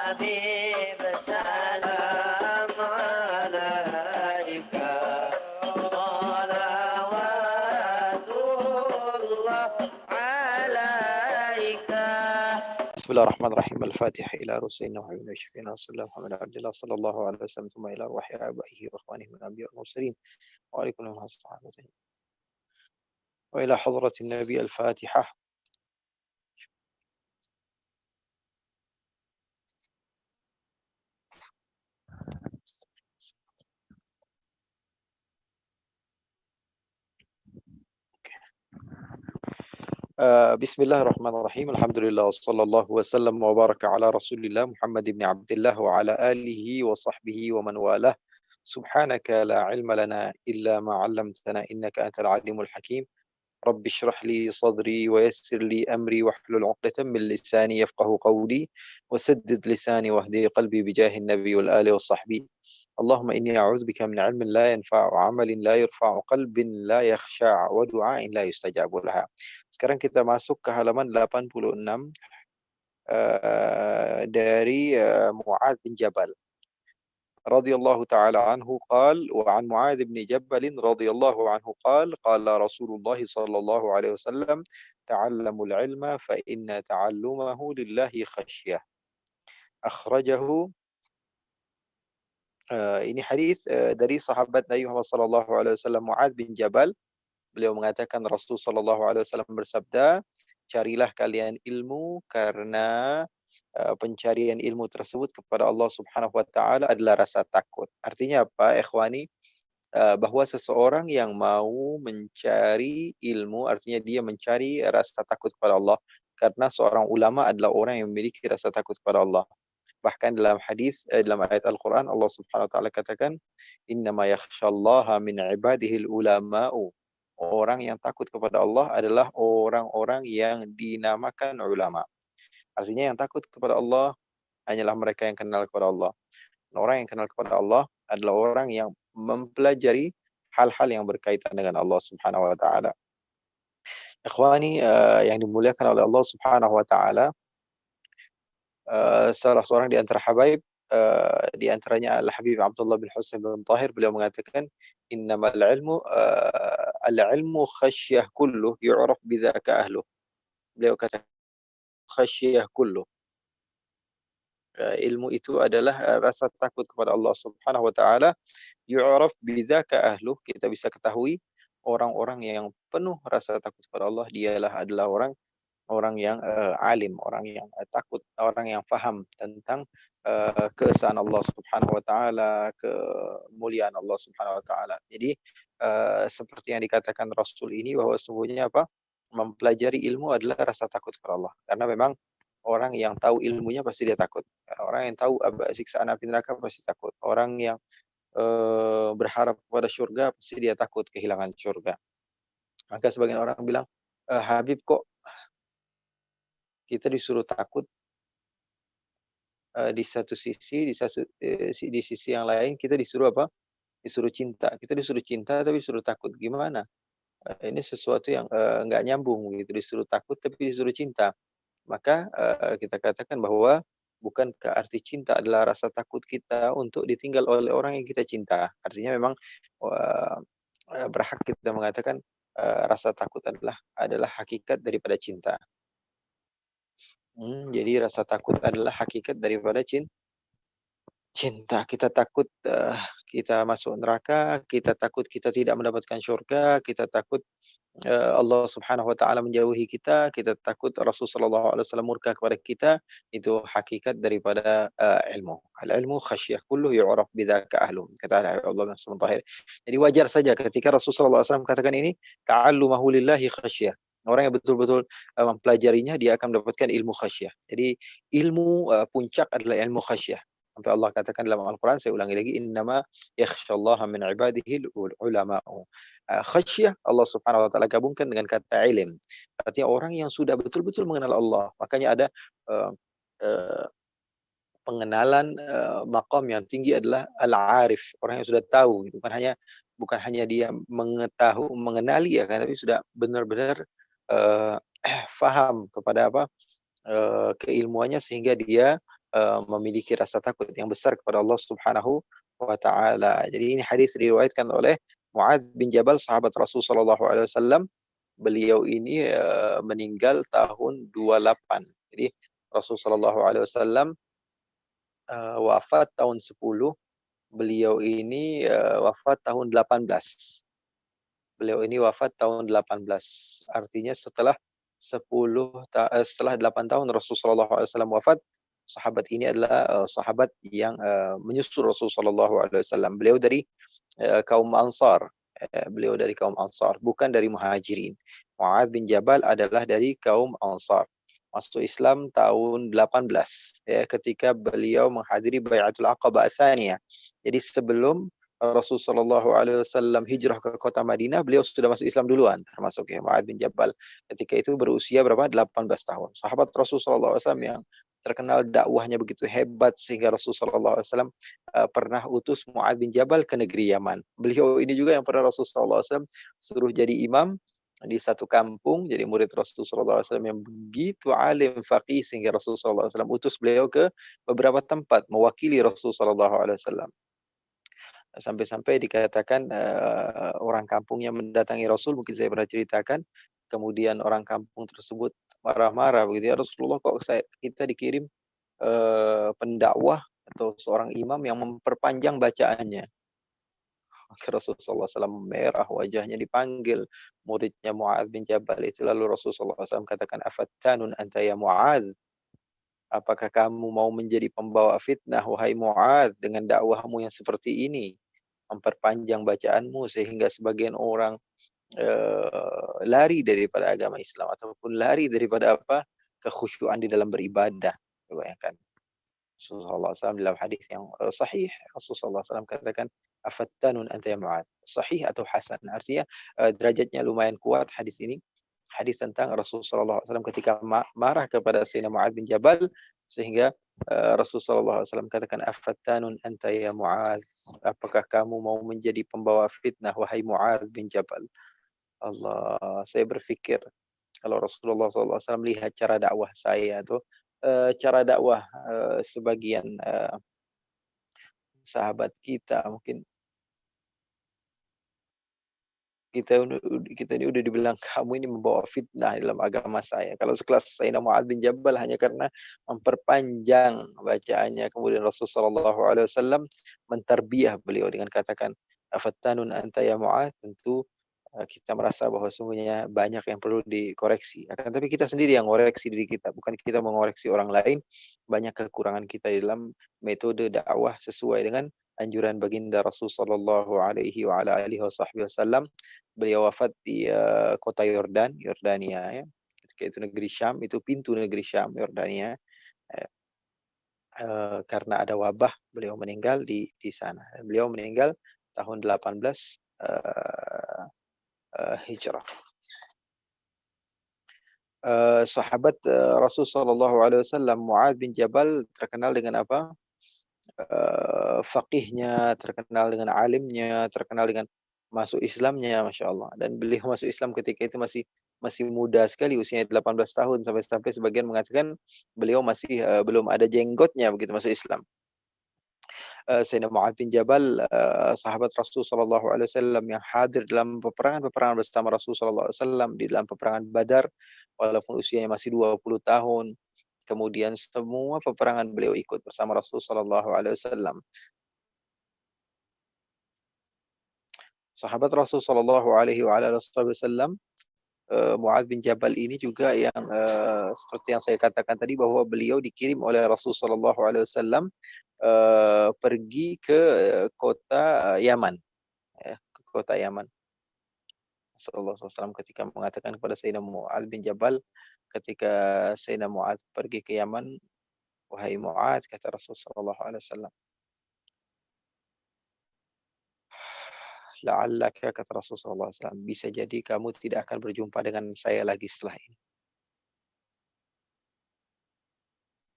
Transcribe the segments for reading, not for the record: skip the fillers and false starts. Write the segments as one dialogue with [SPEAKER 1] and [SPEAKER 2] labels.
[SPEAKER 1] حبيب سلام عليك صلوات الله عليك. بسم الله الرحمن الرحيم. الفاتحة إلى رسولنا وحبيبنا وشفينا رسول الله محمد عبد الله صلى الله عليه وسلم، ثم إلى أرواح آبائه وإخوانه من الأنبياء والمرسلين وعليكم ورحمة الله وإلى حضرة النبي. الفاتحة. بسم الله الرحمن الرحيم. الحمد لله وصلى الله وسلم وبارك على رسول الله محمد بن عبد الله وعلى آله وصحبه ومن والاه. سبحانك لا علم لنا إلا ما علمتنا إنك أنت العليم الحكيم. رب اشرح لي صدري ويسر لي أمري واحلل عقدة من لساني يفقه قولي وسدد لساني واهدي قلبي بجاه النبي والآل والصحبي. اللهم إني أعوذ بك من علم لا ينفع وعمل لا يرفع وقلب لا يخشع ودعاء لا يستجاب لها. Sekarang kita masuk ke halaman 86 dari Mu'adz bin Jabal radhiyallahu ta'ala anhu qala wa an Mu'adz bin Jabal radhiyallahu anhu qala Rasulullah sallallahu alaihi wasallam ta'allamul ilma fa inna ta'allumahu lillahi khasyah. Akhrajahu. Ini hadis dari sahabat Nabi Muhammad sallallahu alaihi wasallam Mu'adz bin Jabal. Beliau mengatakan Rasul sallallahu alaihi wasallam bersabda, carilah kalian ilmu karena pencarian ilmu tersebut kepada Allah Subhanahu wa taala adalah rasa takut. Artinya apa, ikhwani? Bahwa seseorang yang mau mencari ilmu artinya dia mencari rasa takut kepada Allah, karena seorang ulama adalah orang yang memiliki rasa takut kepada Allah. Bahkan dalam hadis dalam ayat Al-Qur'an Allah Subhanahu wa taala katakan, "Innama yakhsyallaha min ibadihil ulama'u." Orang yang takut kepada Allah adalah orang-orang yang dinamakan ulama. Artinya yang takut kepada Allah hanyalah mereka yang kenal kepada Allah. Orang yang kenal kepada Allah adalah orang yang mempelajari hal-hal yang berkaitan dengan Allah Subhanahu wa taala. Ikhwani yang dimuliakan oleh Allah Subhanahu wa taala, salah seorang di antara habaib di antaranya Al-Habib Abdullah bin Husain bin Tahir, beliau mengatakan innamal ilmu al-ilmu khasyah kulluh yu'raf bidzaka ahluh. Beliau kata khasyah kulluh. Ilmu itu adalah rasa takut kepada Allah Subhanahu wa taala, yu'raf bidzaka ahluh. Kita bisa ketahui orang-orang yang penuh rasa takut kepada Allah adalah orang yang alim, orang yang takut, orang yang faham tentang keesaan Allah Subhanahu wa taala, kemuliaan Allah Subhanahu wa taala. Jadi seperti yang dikatakan Rasul ini bahwa sesungguhnya apa? Mempelajari ilmu adalah rasa takut kepada Allah. Karena memang orang yang tahu ilmunya pasti dia takut. Orang yang tahu siksaan api neraka pasti takut. Orang yang berharap kepada surga pasti dia takut kehilangan surga. Maka sebagian orang bilang, Habib, kok kita disuruh takut di satu sisi, di sisi yang lain kita disuruh apa? Disuruh cinta. Kita disuruh cinta tapi disuruh takut. Gimana? Ini sesuatu yang nggak nyambung gitu. Disuruh takut tapi disuruh cinta. Maka kita katakan bahwa bukankah arti cinta adalah rasa takut kita untuk ditinggal oleh orang yang kita cinta. Artinya memang berhak kita mengatakan rasa takut adalah hakikat daripada cinta. Jadi rasa takut adalah hakikat daripada cinta. Kita takut kita masuk neraka, kita takut kita tidak mendapatkan surga, kita takut Allah Subhanahu wa taala menjauhi kita, kita takut Rasul sallallahu alaihi wasallam murka kepada kita. Itu hakikat daripada ilmu. Al-ilmu khasyah kulluh yu'raf bidzaka ahlu. Kata Allah Subhanahu wa taala. Jadi wajar saja ketika Rasul sallallahu alaihi wasallam katakan ini, ta'allumahu lillahi khasyah. Orang yang betul-betul mempelajarinya dia akan mendapatkan ilmu khasyah. Jadi ilmu puncak adalah ilmu khasyah. Sampai Allah katakan dalam Al-Quran, saya ulangi lagi, innama yakhsyallaha min ibadihi ulama'u. Khasyah Allah Subhanahu wa taala gabungkan dengan kata ilm. Artinya orang yang sudah betul-betul mengenal Allah. Makanya ada pengenalan maqam yang tinggi adalah al-arif, orang yang sudah tahu gitu. Bukan hanya dia mengenali ya kan, tapi sudah benar-benar faham kepada keilmuannya sehingga dia memiliki rasa takut yang besar kepada Allah Subhanahu wa taala. Jadi ini hadis diriwayatkan oleh Muadz bin Jabal, sahabat Rasul sallallahu alaihi wasallam. Beliau ini meninggal tahun 28. Jadi Rasul sallallahu alaihi wasallam wafat tahun 10, beliau ini wafat tahun 18. Beliau ini wafat tahun 18. Artinya setelah 8 tahun Rasulullah SAW wafat, sahabat ini adalah sahabat yang menyusul Rasulullah SAW. Beliau dari kaum Ansar. Beliau dari kaum Ansar, bukan dari Muhajirin. Muadz bin Jabal adalah dari kaum Ansar. Masuk Islam tahun 18, ya, ketika beliau menghadiri Bai'atul Aqabah Tsaniyah. Jadi sebelum Rasulullah SAW hijrah ke kota Madinah, beliau sudah masuk Islam duluan, termasuk ya Muadz bin Jabal. Ketika itu berusia berapa? 18 tahun. Sahabat Rasulullah SAW yang terkenal dakwahnya begitu hebat sehingga Rasulullah SAW pernah utus Muadz bin Jabal ke negeri Yaman. Beliau ini juga yang pernah Rasulullah SAW suruh jadi imam di satu kampung, jadi murid Rasulullah SAW yang begitu alim faqih sehingga Rasulullah SAW utus beliau ke beberapa tempat mewakili Rasulullah SAW. Sampai-sampai dikatakan orang kampung yang mendatangi Rasul, mungkin saya pernah ceritakan, kemudian orang kampung tersebut marah-marah begitu, ya Rasulullah, kok kita dikirim pendakwah atau seorang imam yang memperpanjang bacaannya. Maka Rasulullah SAW merah wajahnya, dipanggil muridnya Muadz bin Jabal itu. Lalu Rasulullah SAW katakan, afattanun anta ya Muadz, apakah kamu mau menjadi pembawa fitnah wahai Muadz dengan dakwahmu yang seperti ini, memperpanjang bacaanmu sehingga sebagian orang lari daripada agama Islam ataupun lari daripada apa, kekhusyuan di dalam beribadah. Bayangkan. Rasulullah SAW dalam hadis yang sahih, Rasulullah SAW katakan, afattanun anta ya Mu'adz. Sahih atau hasan, artinya derajatnya lumayan kuat hadis ini. Hadis tentang Rasulullah SAW ketika marah kepada Sayyidina Mu'adz bin Jabal, sehingga Rasulullah SAW katakan, afattanun anta ya Mu'adz, apakah kamu mau menjadi pembawa fitnah wahai Mu'adz bin Jabal. Allah, saya berpikir kalau Rasulullah SAW melihat cara dakwah saya tuh, cara dakwah sebagian sahabat kita, mungkin kita ini udah dibilang kamu ini membawa fitnah dalam agama saya. Kalau sekelas Sayyidina Mu'adz bin Jabal hanya karena memperpanjang bacaannya, kemudian Rasulullah SAW menterbiah beliau dengan katakan, afattanun anta ya Mu'adz, tentu kita merasa bahwa sungguhnya banyak yang perlu dikoreksi. Akan tapi kita sendiri yang ngoreksi diri kita, bukan kita mengoreksi orang lain. Banyak kekurangan kita dalam metode dakwah sesuai dengan anjuran baginda Rasul sallallahu alaihi wa ala alihi wasallam. Beliau wafat di kota Yordania ya. Ketika itu negeri Syam, itu pintu negeri Syam, Yordania. Eh, karena ada wabah, beliau meninggal di sana. Beliau meninggal tahun 18 Hijrah. Sahabat Rasul sallallahu alaihi wasallam Muadz bin Jabal terkenal dengan apa? Faqihnya, terkenal dengan alimnya, terkenal dengan masuk Islamnya, Masya Allah. Dan beliau masuk Islam ketika itu masih masih muda sekali, usianya 18 tahun, sampai-sampai sebagian mengatakan beliau masih belum ada jenggotnya begitu masuk Islam. Sayyidina Mu'adz bin Jabal, sahabat Rasul sallallahu alaihi wasallam yang hadir dalam peperangan-peperangan bersama Rasul sallallahu alaihi wasallam, di dalam peperangan Badar walaupun usianya masih 20 tahun. Kemudian semua peperangan beliau ikut bersama Rasul sallallahu alaihi wasallam. Sahabat Rasul sallallahu alaihi wa ala wasallam, Mu'adz bin Jabal ini juga yang seperti yang saya katakan tadi, bahwa beliau dikirim oleh Rasul sallallahu alaihi wasallam pergi ke kota Yaman, ya, ke kota Yaman. Rasulullah SAW ketika mengatakan kepada Sayyidina Mu'adz bin Jabal, ketika Sayyidina Mu'adz pergi ke Yaman, wahai Mu'adz, kata Rasulullah SAW, la'allaka, kata Rasulullah SAW, bisa jadi kamu tidak akan berjumpa dengan saya lagi setelah ini.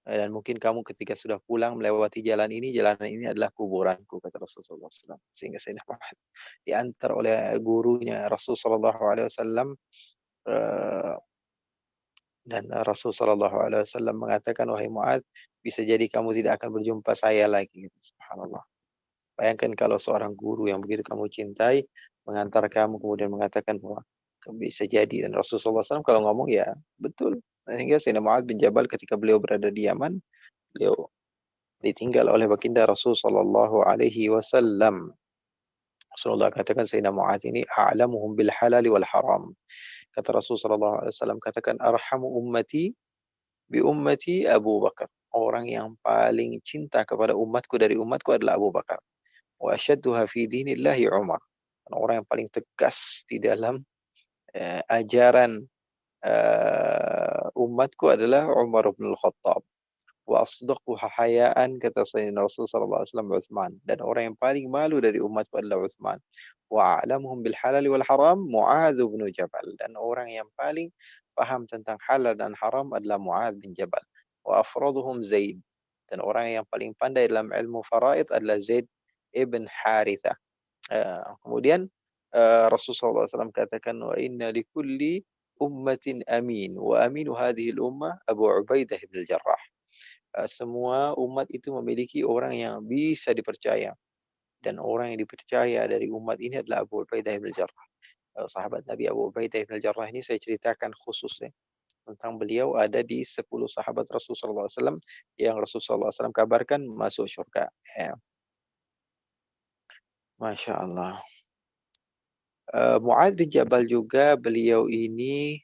[SPEAKER 1] Dan mungkin kamu ketika sudah pulang melewati jalan ini adalah kuburanku, kata Rasulullah SAW. Sehingga Sayyidina Mu'adz diantar oleh gurunya Rasulullah SAW Dan Rasul sallallahu alaihi wasallam mengatakan, "Wahai Muadz, bisa jadi kamu tidak akan berjumpa saya lagi." Subhanallah. Bayangkan kalau seorang guru yang begitu kamu cintai, mengantar kamu kemudian mengatakan bahwa bisa jadi, dan Rasulullah SAW kalau ngomong ya betul. Sehingga Sayyidina Mu'adz bin Jabal ketika beliau berada di Yaman, beliau ditinggal oleh baginda Rasul sallallahu alaihi wasallam. Rasulullah katakan Sayyidina Mu'adz ini a'lamuhum bil halal wal haram. Kata Rasul sallallahu alaihi wasallam, katakan arhamu ummati bi ummati Abu Bakar. Orang yang paling cinta kepada umatku dari umatku adalah Abu Bakar. Wa asyadduha fi dinillahi Umar. Orang yang paling tegas di dalam ajaran umatku adalah Umar bin Al-Khattab. Wa asdaquha hayaan, kata Sayyidina Rasul sallallahu alaihi wasallam, Utsman. Dan orang yang paling malu dari umatku adalah Utsman. Wa a'lamuhum bil halal wal haram Muadz bin Jabal. Dan orang yang paling paham tentang halal dan haram adalah Muadz bin Jabal. Wa afraduhum Zaid. Dan orang yang paling pandai dalam ilmu faraid adalah Zaid ibn Harithah. Kemudian Rasulullah SAW katakan, wa inna likulli ummatin amin, wa aminu hadhihi al-ummah Abu Ubaidah bin Jarrah. Semua umat itu memiliki orang yang bisa dipercaya, dan orang yang dipercaya dari umat ini adalah Abu Ubaidah bin Jarrah. Sahabat Nabi Abu Ubaidah bin Jarrah ini saya ceritakan khususnya tentang beliau, ada di 10 sahabat Rasulullah SAW yang Rasulullah SAW kabarkan masuk surga. Ya. Masya Allah. Muadz bin Jabal juga beliau ini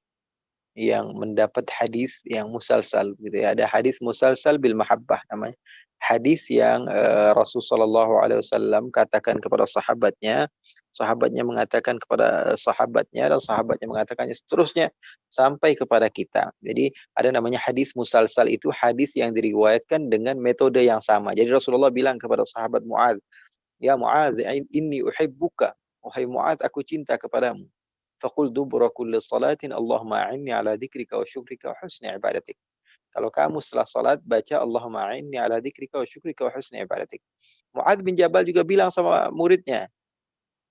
[SPEAKER 1] yang mendapat hadis yang musalsal gitu ya. Ada hadis musalsal bil mahabbah namanya. Hadis yang Rasul sallallahu alaihi wasallam katakan kepada sahabatnya, sahabatnya mengatakan kepada sahabatnya, dan sahabatnya mengatakannya seterusnya sampai kepada kita. Jadi ada namanya hadis musalsal, itu hadis yang diriwayatkan dengan metode yang sama. Jadi Rasulullah bilang kepada sahabat Muadz, "Ya Muadz, inni uhibbuka." Wahai Muadz, aku cinta kepadamu. Faqul dubura kulli salatin Allahumma a'inni ala dzikrika wa syukrika wa husni ibadatik. Kalau kamu setelah salat baca Allahumma a'inni ala dzikrika wa syukrika wa husni ibadatik. Muadz bin Jabal juga bilang sama muridnya,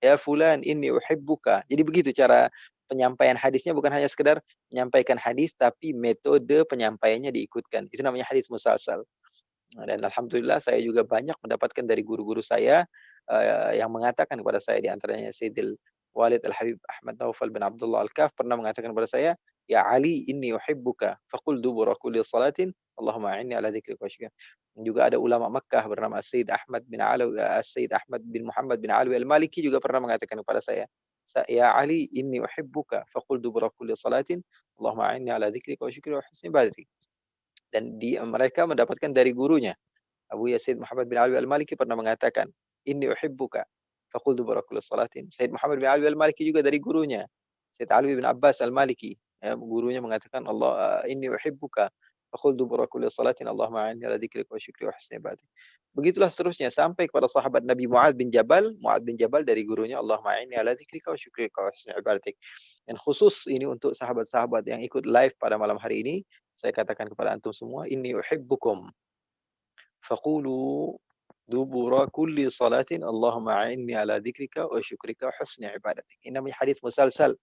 [SPEAKER 1] "Ya fulan inni uhibbuka." Jadi begitu cara penyampaian hadisnya, bukan hanya sekedar menyampaikan hadis tapi metode penyampaiannya diikutkan. Itu namanya hadis musalsal. Dan alhamdulillah saya juga banyak mendapatkan dari guru-guru saya yang mengatakan kepada saya, di antaranya Sayyidil Walid Al-Habib Ahmad Naufal bin Abdullah Al-Kaf pernah mengatakan kepada saya, "Ya Ali, inni uhibbuka, faqul dubura kulli salatin, Allahumma a'inni ala dzikrika wa syukrika." Juga ada ulama Makkah bernama Sayyid Ahmad bin Alawi, Sayyid Ahmad bin Muhammad bin Alwi Al-Maliki juga pernah mengatakan kepada saya, "Ya Ali, inni uhibbuka, faqul dubura kulli salatin, Allahumma a'inni ala dzikrika wa syukrika wa husni ibadatik." Dan mereka mendapatkan dari gurunya. Abu Yazid Muhammad bin Alwi Al-Maliki pernah mengatakan, "Inni uhibbuka, faqul dubura kulli salatin." Sayyid Muhammad bin Alwi Al-Maliki juga dari gurunya, Sayyid Alwi bin Abbas Al-Maliki, gurunya mengatakan, inni uhibbuka, faqul dubura kulli salatin, Allahumma a'inni ala dzikrika wa syukri wa husni ibadatik. Begitulah seterusnya sampai kepada sahabat Nabi Muadz bin Jabal. Muadz bin Jabal dari gurunya, Allahumma a'inni ala dzikrika wa syukrika wa husni ibadatik. Dan khusus ini untuk sahabat-sahabat yang ikut live pada malam hari ini, saya katakan kepada antum semua, inni uhibbukum. Faqulu dubura kulli salatin Allahumma a'inni ala dzikrika wa syukrika wa husni ibadatik. Ini namanya hadis musalsal.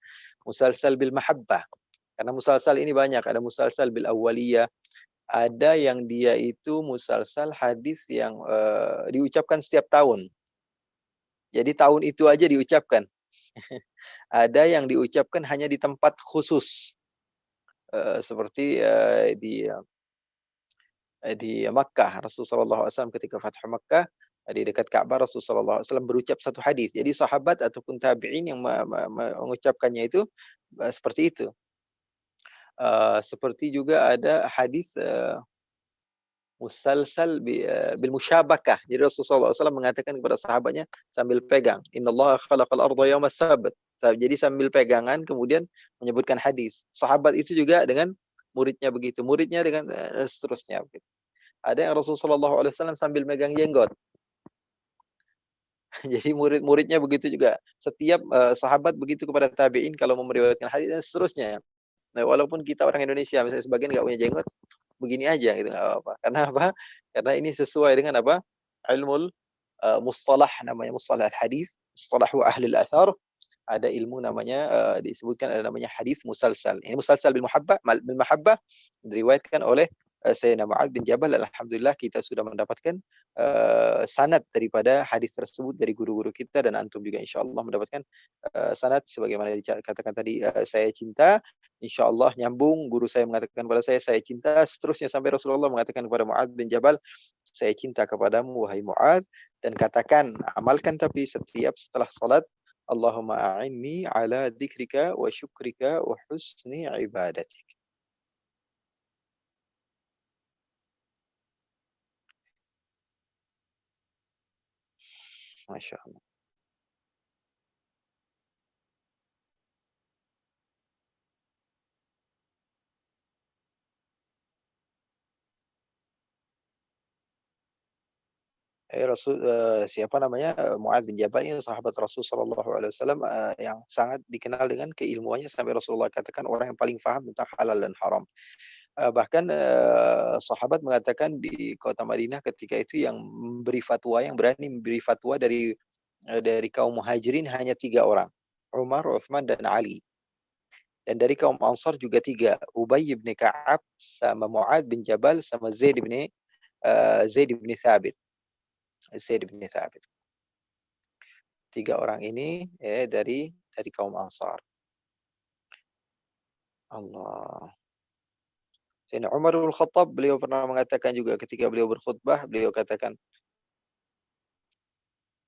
[SPEAKER 1] Musalsal bil mahabbah. Karena musalsal ini banyak, ada musalsal bil awwaliyah, ada yang dia itu musalsal hadis yang diucapkan setiap tahun. Jadi tahun itu aja diucapkan. Ada yang diucapkan hanya di tempat khusus. Seperti di Makkah, Rasulullah SAW ketika Fathu Makkah, di dekat Ka'bah, Rasulullah SAW berucap satu hadis. Jadi sahabat ataupun tabi'in yang mengucapkannya itu seperti itu. Seperti juga ada hadis musalsal bil musyabakah. Jadi Rasulullah SAW mengatakan kepada sahabatnya sambil pegang, "Innallaha khalaqal arda yaumas sabt." Jadi sambil pegangan kemudian menyebutkan hadis. Sahabat itu juga dengan muridnya begitu, muridnya dengan seterusnya begitu. Ada yang Rasulullah SAW sambil megang jenggot. Jadi murid-muridnya begitu juga. Setiap sahabat begitu kepada tabi'in kalau mau meriwayatkan hadis dan seterusnya. Nah, walaupun kita orang Indonesia misalnya sebagian nggak punya jenggot, begini aja gitu nggak apa-apa. Karena apa? Karena ini sesuai dengan apa? Ilmul mustalah, namanya mustalah hadis, mustalahu ahli al-athar. ada ilmu namanya, disebutkan ada namanya hadis musalsal. Ini musalsal bil mahabbah diriwayatkan oleh, Sayyidina Mu'adz bin Jabal. Alhamdulillah kita sudah mendapatkan, sanad daripada hadis tersebut dari guru-guru kita dan antum juga insyaallah mendapatkan, sanad sebagaimana dikatakan tadi, saya cinta, insyaallah nyambung guru saya mengatakan kepada saya cinta, seterusnya sampai Rasulullah mengatakan kepada Mu'adz bin Jabal, "Saya cinta kepadamu wahai Mu'adz dan katakan, amalkan tapi setiap setelah salat Allahumma a'inni ala dzikrika wa syukrika wa husni ibadatik." Masya Allah. Siapa namanya, Muadz bin Jabal ini sahabat Rasul sallallahu alaihi wasallam, yang sangat dikenal dengan keilmuannya sampai Rasulullah katakan orang yang paling paham tentang halal dan haram. Bahkan, sahabat mengatakan di kota Madinah ketika itu yang memberi fatwa, yang berani memberi fatwa dari kaum Muhajirin hanya 3 orang, Umar, Utsman, dan Ali. Dan dari kaum Ansar juga 3, Ubay bin Ka'ab, sama Mu'adz bin Jabal, sama Zaid bin Thabit. Zaid bin Thabit. 3 orang ini dari kaum Ansar. Allah. Sayyidina Umar bin Khattab beliau pernah mengatakan juga ketika beliau berkhutbah, beliau katakan,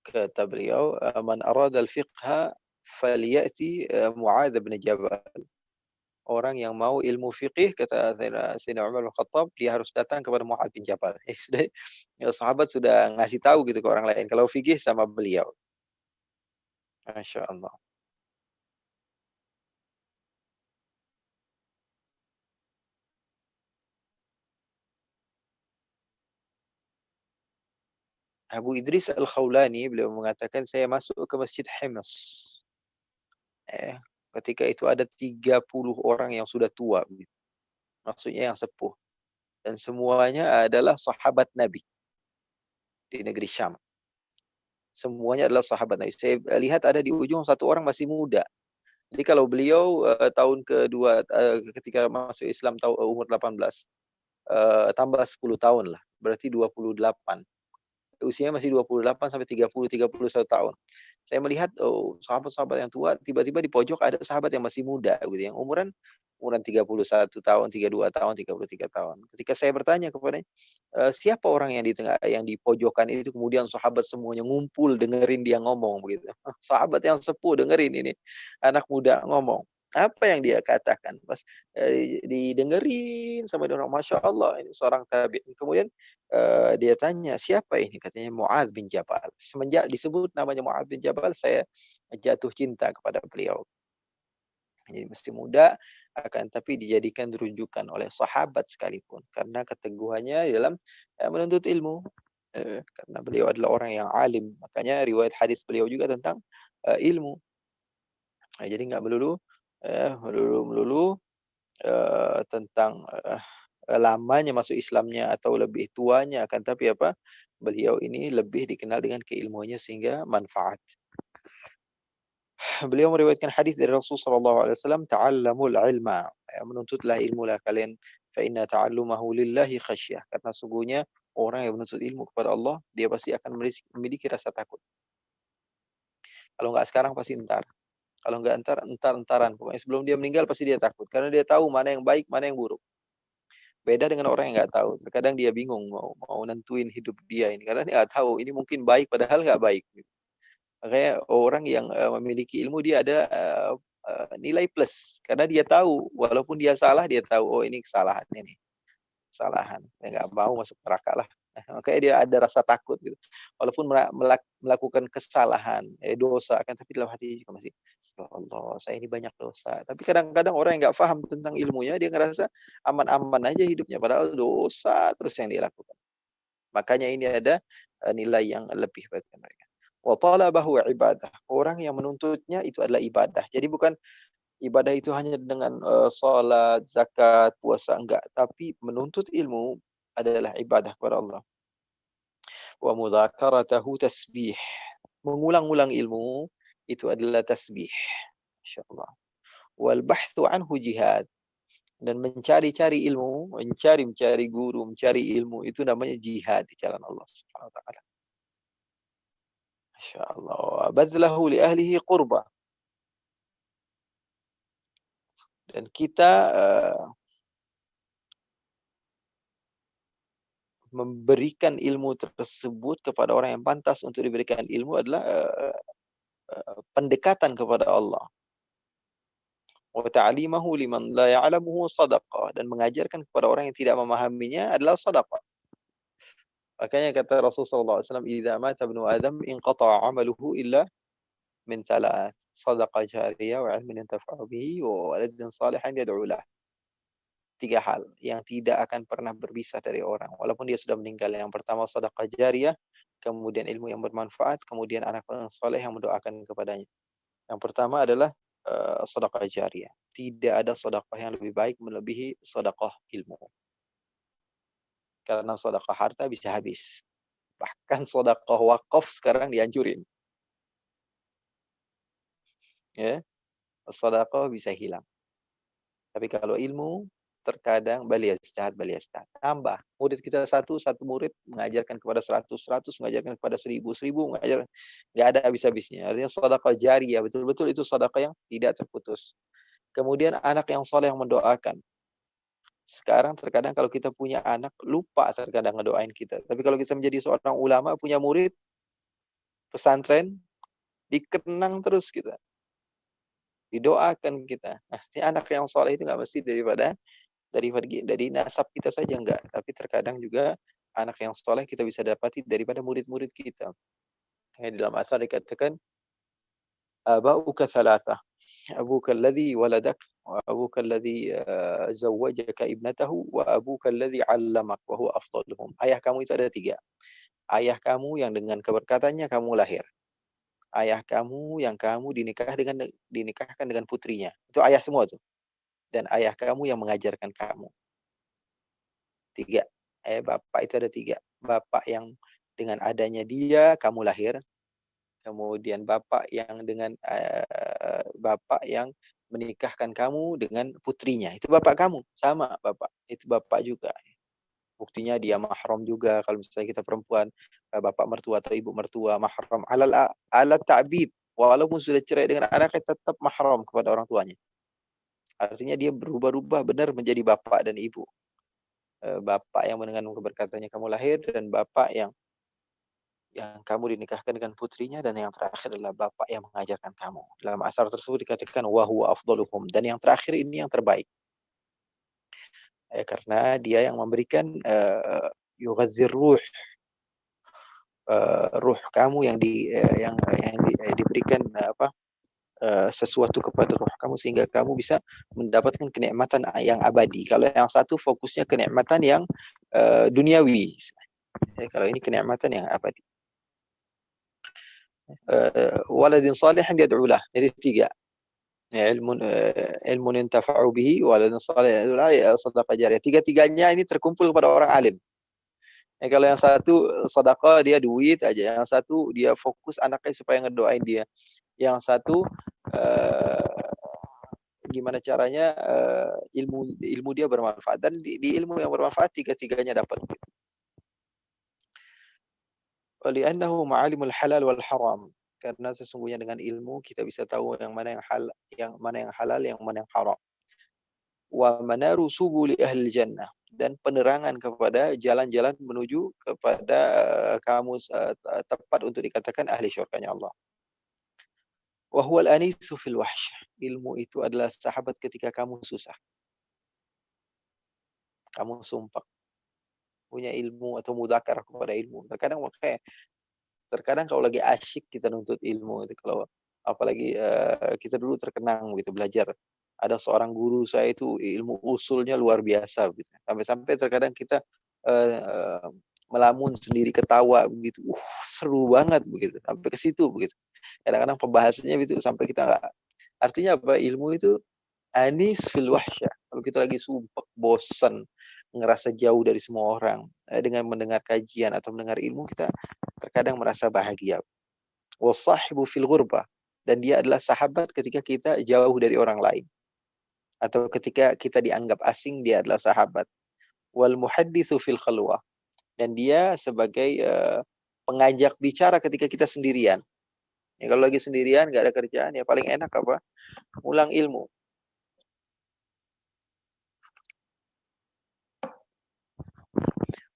[SPEAKER 1] kata beliau, "Man arada al-fiqha falyati Mu'adz bin Jabal." Orang yang mau ilmu fiqih kata Sayyidina Umar bin Khattab, dia harus datang kepada Mu'adz bin Jabal. Sudah ya sahabat sudah ngasih tahu gitu ke orang lain, kalau fikih sama beliau. Masya Allah. Abu Idris Al-Khawlani beliau mengatakan, saya masuk ke Masjid Hims. Eh, ketika itu ada 30 orang yang sudah tua, begitu. Maksudnya yang sepuh. Dan semuanya adalah sahabat Nabi di negeri Syam. Semuanya adalah sahabat Nabi. Saya lihat ada di ujung satu orang masih muda. Jadi kalau beliau tahun kedua ketika masuk Islam umur 18, tambah 10 tahun lah, berarti 28. Usianya masih 28 sampai 30, 31 tahun. Saya melihat, oh, sahabat-sahabat yang tua, tiba-tiba di pojok ada sahabat yang masih muda gitu, yang umuran umuran 31 tahun, 32 tahun, 33 tahun. Ketika saya bertanya kepadanya, "Siapa orang yang di tengah yang di pojokan itu?" Kemudian sahabat semuanya ngumpul dengerin dia ngomong begitu. Sahabat yang sepuh dengerin ini, anak muda ngomong. Apa yang dia katakan, pas, didengerin sama dia orang, masya Allah ini seorang tabi'in. Kemudian, dia tanya, "Siapa ini?" Katanya, "Mu'adz bin Jabal." Semenjak disebut namanya Mu'adz bin Jabal, saya jatuh cinta kepada beliau. Jadi mesti muda, akan tapi dijadikan rujukan oleh sahabat sekalipun, karena keteguhannya dalam, menuntut ilmu, karena beliau adalah orang yang alim. Makanya riwayat hadis beliau juga tentang, ilmu. Jadi nggak melulu, melulu melulu, tentang, lamanya masuk Islamnya atau lebih tuanya, akan tapi apa, beliau ini lebih dikenal dengan keilmuannya sehingga manfaat. Beliau meriwayatkan hadis dari Rasul sallallahu alaihi wasallam, "Ta'allamul ilma." Menuntutlah ilmulah kalian, fa inna ta'allumahu lillahi khasyah. Karena sungguhnya orang yang menuntut ilmu kepada Allah, dia pasti akan memiliki rasa takut. Kalau nggak sekarang pasti entar. Kalau nggak entar, entar-entaran. Pokoknya sebelum dia meninggal pasti dia takut. Karena dia tahu mana yang baik, mana yang buruk. Beda dengan orang yang nggak tahu. Terkadang dia bingung mau mau nentuin hidup dia ini. Karena dia nggak tahu ini mungkin baik padahal nggak baik. Makanya orang yang, memiliki ilmu dia ada, nilai plus, karena dia tahu walaupun dia salah, dia tahu, "Oh ini kesalahan ini, kesalahan, saya nggak mau masuk neraka lah." Makanya dia ada rasa takut gitu. Walaupun melakukan kesalahan, dosa kan, tapi dalam hati juga masih, "Ya Allah, saya ini banyak dosa." Tapi kadang-kadang orang yang nggak paham tentang ilmunya, dia ngerasa aman-aman aja hidupnya, padahal dosa terus yang dia lakukan. Makanya ini ada, nilai yang lebih bagi mereka. Wa talabahu ibadah. Orang yang menuntutnya itu adalah ibadah. Jadi bukan ibadah itu hanya dengan, salat, zakat, puasa, enggak. Tapi menuntut ilmu adalah ibadah kepada Allah. Wa mudzakaratahu tasbih. Mengulang-ulang ilmu itu adalah tasbih. Masyaallah. Wal bahthu anhu jihad. Dan mencari-cari ilmu, mencari guru, mencari ilmu itu namanya jihad di jalan Allah Subhanahu wa taala. Masyaallah. Wa badlahu li ahlihi qurba. Dan kita memberikan ilmu tersebut kepada orang yang pantas untuk diberikan ilmu adalah pendekatan kepada Allah. Wa ta'limahu liman la ya'lamuhu shadaqah, dan mengajarkan kepada orang yang tidak memahaminya adalah sedekah. Makanya kata Rasulullah SAW, "Idza mata ibnu Adam inqata'a 'amaluhu illa min thalath, shadaqah jariyah wa 'ilmin yantafa'u bihi wa waladin salihin yad'u lah." Tiga hal yang tidak akan pernah berpisah dari orang walaupun dia sudah meninggal. Yang pertama sedekah jariyah, kemudian ilmu yang bermanfaat, kemudian anak yang saleh yang mendoakan kepadanya. Yang pertama adalah sedekah jariyah. Tidak ada sedekah yang lebih baik melebihi sedekah ilmu. Karena sedekah harta bisa habis. Bahkan sedekah wakaf sekarang dianjurin. Ya, sedekah bisa hilang. Tapi kalau ilmu terkadang baliyastad. Tambah. Murid kita satu murid mengajarkan kepada 100 mengajarkan kepada 1000 mengajarkan. Nggak ada habis-habisnya. Artinya sedekah jariyah, betul-betul itu sedekah yang tidak terputus. Kemudian anak yang soleh yang mendoakan. Sekarang terkadang kalau kita punya anak, lupa terkadang ngedoain kita. Tapi kalau kita menjadi seorang ulama, punya murid, pesantren, dikenang terus kita. Didoakan kita. Nah, si anak yang soleh itu nggak mesti dari nasab kita saja, enggak. Tapi terkadang juga anak yang soleh kita bisa dapati daripada murid-murid kita. Dalam asar dikatakan, aba'uka thalathah. Abuka alladhi waladak, wa abuka alladhi zawwajaka ibnatahu, wa abuka alladhi 'allamak, wa huwa afdaluhum. Ayah kamu itu ada 3. Ayah kamu yang dengan keberkatannya kamu lahir. Ayah kamu yang kamu dinikahkan dengan putrinya. Itu ayah semua tuh. Dan ayah kamu yang mengajarkan kamu. 3. Bapak itu ada 3. Bapak yang dengan adanya dia kamu lahir. Kemudian bapak yang menikahkan kamu dengan putrinya. Itu bapak kamu, sama bapak. Itu bapak juga. Buktinya dia mahram juga kalau misalnya kita perempuan, bapak mertua atau ibu mertua mahram ala ta'bid. Walaupun sudah cerai dengan anaknya tetap mahram kepada orang tuanya. Artinya dia berubah-ubah benar menjadi bapak dan ibu. Bapak yang dengan keberkatannya kamu lahir, dan bapak yang kamu dinikahkan dengan putrinya, dan yang terakhir adalah bapak yang mengajarkan kamu. Dalam asar tersebut dikatakan wa huwa afdaluhum, dan yang terakhir ini yang terbaik. Karena dia yang memberikan yughazzir ruh, ruh kamu yang diberikan sesuatu kepada ruh kamu sehingga kamu bisa mendapatkan kenikmatan yang abadi. Kalau yang satu fokusnya kenikmatan yang duniawi. Kalau ini kenikmatan yang abadi. Waladin salihin yad'u lah. Jadi 3. Ilmun yantafa'u bihi, waladin salihin yad'u lah, sedekah jariyah. Tiga-tiganya ini terkumpul pada orang alim. Kalau yang satu sedekah dia duit aja, yang satu dia fokus anaknya supaya ngedoain dia. Yang satu gimana caranya ilmu dia bermanfaat, dan di ilmu yang bermanfaat tiga-tiganya dapat. Li'annahu ma'alimul halal wal haram. Karena sesungguhnya dengan ilmu kita bisa tahu yang mana yang halal, yang mana yang haram. Wa manaru subuli ahli jannah, dan penerangan kepada jalan-jalan menuju kepada kamu tepat untuk dikatakan ahli syurganya Allah. Wa huwal anisu fil wahsyah. Ilmu itu adalah sahabat ketika kamu susah. Kamu sumpah punya ilmu atau mudzakarah kepada ilmu. Terkadang kalau lagi asyik kita nuntut ilmu itu, kalau apalagi kita dulu terkenang gitu belajar. Ada seorang guru saya itu ilmu usulnya luar biasa gitu. Sampai-sampai terkadang kita melamun sendiri ketawa begitu. Seru banget begitu. Sampai ke situ begitu. Kadang-kadang pembahasannya itu sampai kita enggak. Artinya apa? Ilmu itu anis fil wahsyah. Kalau kita lagi sumpah, bosan, ngerasa jauh dari semua orang, dengan mendengar kajian atau mendengar ilmu, kita terkadang merasa bahagia. Wasahibu fil ghurbah. dan dia adalah sahabat ketika kita jauh dari orang lain atau ketika kita dianggap asing, dia adalah sahabat. Wal muhadditsu fil khalwah, dan dia sebagai pengajak bicara ketika kita sendirian. Ya, kalau lagi sendirian nggak ada kerjaan, ya paling enak apa? Ulang ilmu.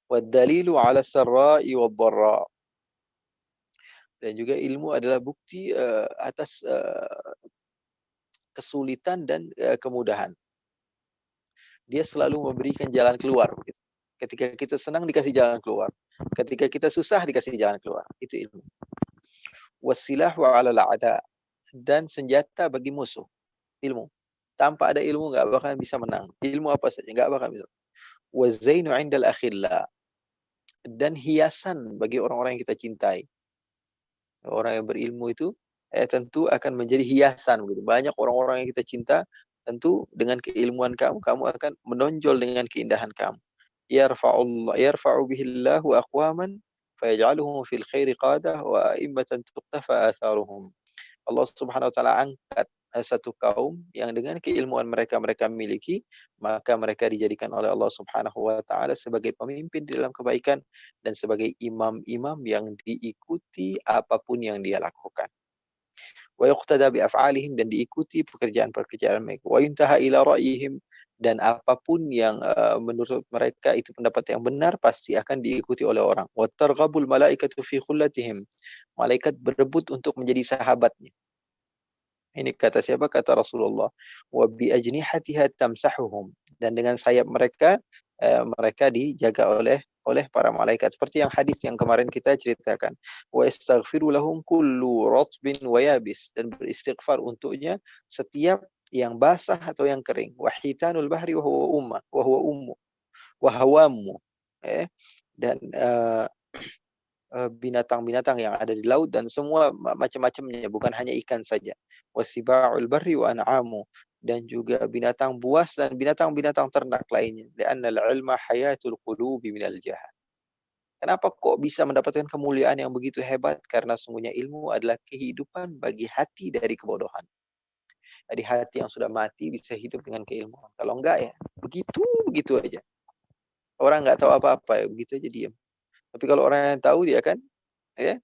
[SPEAKER 1] Wad dalilu 'ala sarra'i wad dharra. Dan juga ilmu adalah bukti atas kesulitan dan kemudahan. Dia selalu memberikan jalan keluar begitu. Ketika kita senang dikasih jalan keluar. Ketika kita susah dikasih jalan keluar. Itu ilmu. Wasilahu 'ala al-a'da, dan senjata bagi musuh. Ilmu. Tanpa ada ilmu nggak bakal bisa menang. Ilmu apa saja nggak bakal bisa. Wazainu 'indal akhilla, dan hiasan bagi orang-orang yang kita cintai. Orang yang berilmu itu tentu akan menjadi hiasan begitu. Banyak orang-orang yang kita cinta, tentu dengan keilmuan kamu, kamu akan menonjol dengan keindahan kamu. Yarfa'u bihillahu aqwaman fayaj'aluhum fil khairi qadah wa a'immatan tuqtafa atharuhum. Allah Subhanahu wa taala angkat satu kaum yang dengan keilmuan mereka miliki, maka mereka dijadikan oleh Allah Subhanahu wa taala sebagai pemimpin di dalam kebaikan dan sebagai imam-imam yang diikuti apapun yang dia lakukan. Wa yuqtada bi af'alihim, dan diikuti pekerjaan-pekerjaan mereka. Wa yuntaha ila ra'yihim, dan apapun yang menurut mereka itu pendapat yang benar pasti akan diikuti oleh orang. Wa targhabul malaikatu fi khullatihim. Malaikat berebut untuk menjadi sahabatnya. Ini kata siapa? Kata Rasulullah. Wa bi ajnihatiha tamsahuhum, dan dengan sayap mereka mereka dijaga oleh para malaikat, seperti yang hadis yang kemarin kita ceritakan. Wa istaghfiru lahum kullu ratbin wa yabis, dan beristighfar untuknya setiap yang basah atau yang kering. Wa hitanul bahri wa huwa ummu wa hawammu. Dan binatang-binatang yang ada di laut dan semua macam-macamnya, bukan hanya ikan saja. Wasiba'ul barri wa an'amu, dan juga binatang buas dan binatang-binatang ternak lainnya. Li'annal ilma hayatul qulubi minal jahat. Kenapa kok bisa mendapatkan kemuliaan yang begitu hebat? Karena sungguhnya ilmu adalah kehidupan bagi hati dari kebodohan. Jadi hati yang sudah mati bisa hidup dengan keilmuan. Kalau enggak ya begitu aja. Orang nggak tahu apa-apa ya, begitu aja diam. Tapi kalau orang yang tahu, dia akan ya